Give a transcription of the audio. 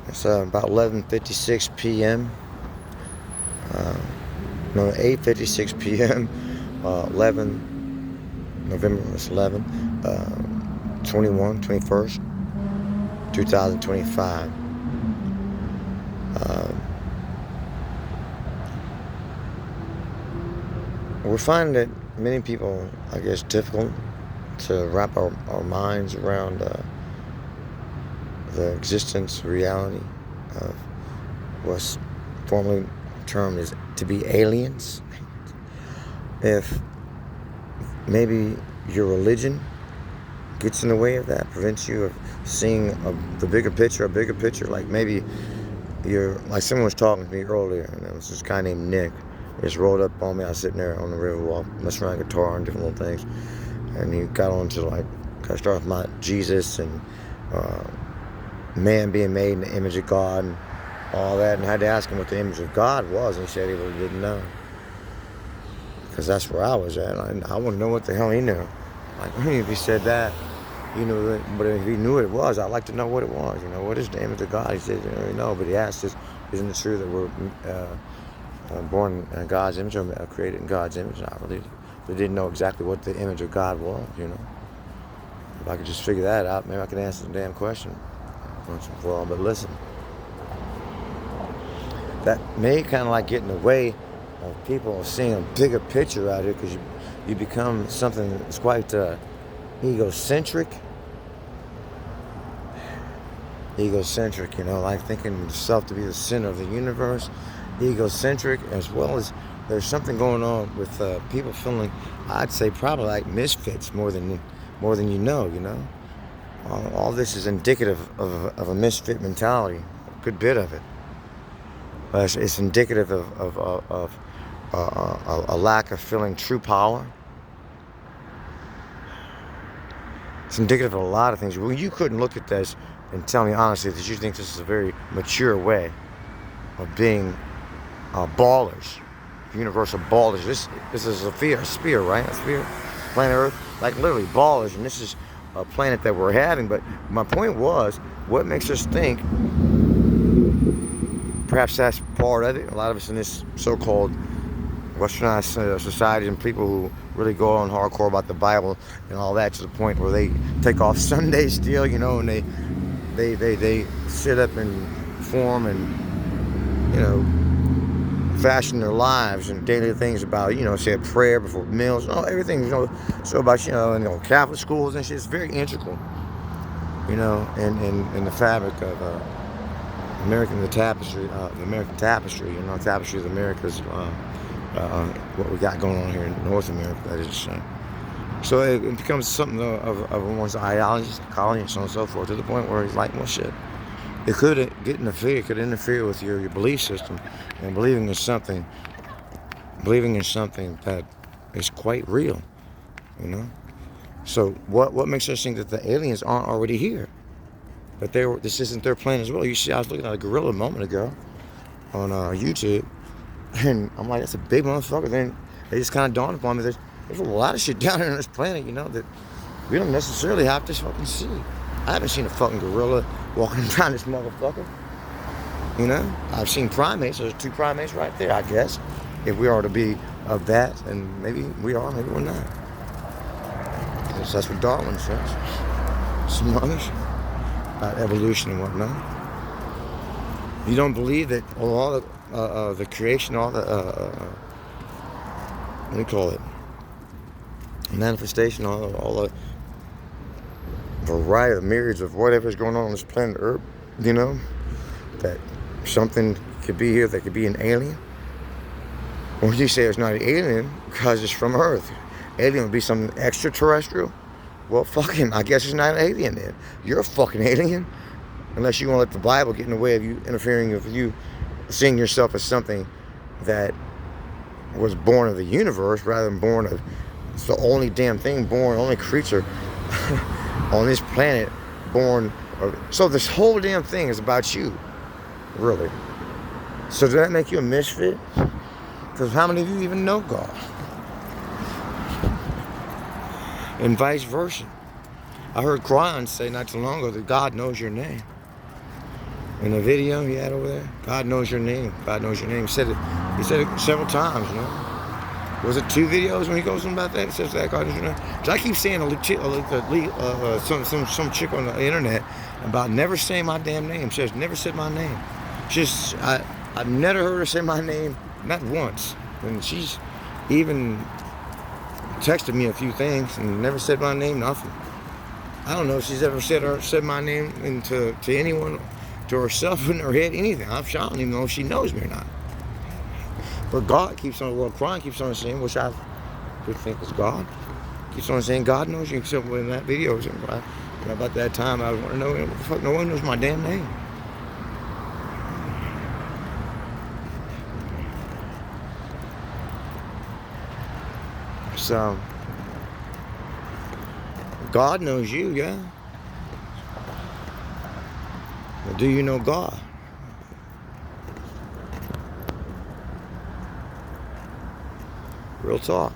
It's about 11:56 p.m. No, 8:56 p.m. 11 November. It's 11. 21st, 2025. We're finding that many people, I guess, difficult to wrap our minds around the existence, reality of what's formerly termed as to be aliens. If maybe your religion gets in the way of that, prevents you of seeing the bigger picture, like maybe like someone was talking to me earlier, and there was this guy named Nick. He just rolled up on me. I was sitting there on the Riverwalk, messing around with guitar and different little things, and he got on to start with my Jesus and man being made in the image of God and all that, and I had to ask him what the image of God was, and he said he really didn't know, because that's where I was at. I want to know what the hell he knew. Like, if he said that, you know it, but if he knew what it was, I'd like to know what it was. What is the image of God? He said he didn't really know, but he asked us, isn't it true that we're born in God's image, or created in God's image? I really didn't know exactly what the image of God was. If I could just figure that out, maybe I could answer the damn question once and for all. But listen, that may kind of get in the way of people seeing a bigger picture out here, because you become something that's quite egocentric, like thinking yourself to be the center of the universe, egocentric, as well as there's something going on with people feeling, I'd say, probably like misfits more than you know. All this is indicative of a misfit mentality, a good bit of it. It's indicative of a lack of feeling true power. It's indicative of a lot of things. Well, you couldn't look at this and tell me honestly that you think this is a very mature way of being ballers, universal ballers. This is a sphere, right? A sphere, planet Earth, like literally ballers, and this is a planet that we're having. But my point was, what makes us think? Perhaps that's part of it. A lot of us in this so-called westernized society, and people who really go on hardcore about the Bible and all that, to the point where they take off Sunday still, and they sit up and form and fashion their lives and daily things about, say a prayer before meals, everything, so about, Catholic schools and shit. It's very integral, in the fabric of the American tapestry, tapestry of America's, what we got going on here in North America, that is. So it becomes something of one's ideology, psychology, and so on and so forth, to the point where he's like, well, shit. It could interfere with your belief system, and believing in something that is quite real, So what makes us think that the aliens aren't already here? But this isn't their plan as well. You see, I was looking at a gorilla a moment ago on YouTube, and I'm like, that's a big motherfucker. Then it just kind of dawned upon me that there's a lot of shit down here on this planet, that we don't necessarily have to fucking see. I haven't seen a fucking gorilla walking around this motherfucker. I've seen primates. There's 2 primates right there, I guess. If we are to be of that, and maybe we are, maybe we're not. Because that's what Darwin says. Some others about evolution and whatnot. You don't believe that all the creation, all the what do you call it? Manifestation, all the variety of myriads of whatever's going on this planet Earth, that something could be here that could be an alien. Or you say it's not an alien because it's from Earth. Alien would be something extraterrestrial. Well, fucking, I guess it's not an alien then. You're a fucking alien. Unless you want to let the Bible get in the way of you, interfering with you seeing yourself as something that was born of the universe rather than born of, it's the only damn thing born, only creature on this planet born of. So this whole damn thing is about you, really. So does that make you a misfit? Because how many of you even know God? And vice versa. I heard Quran say not too long ago that God knows your name. In the video he had over there, God knows your name. God knows your name. He said it several times, you know. Was it 2 videos when he goes on about that? It says that God knows your name. So I keep saying some chick on the internet about never saying my damn name. She has never said my name. I've never heard her say my name, not once. And she's even texted me a few things and never said my name, nothing. I don't know if she's ever said my name to anyone, to herself in her head, anything. I don't even know if she knows me or not. But God keeps on, well, Quran keeps on saying, which I would think is God, keeps on saying God knows you. So in that video, about that time, I want to know, what the fuck, no one knows my damn name. So, God knows you, yeah. But do you know God? Real talk.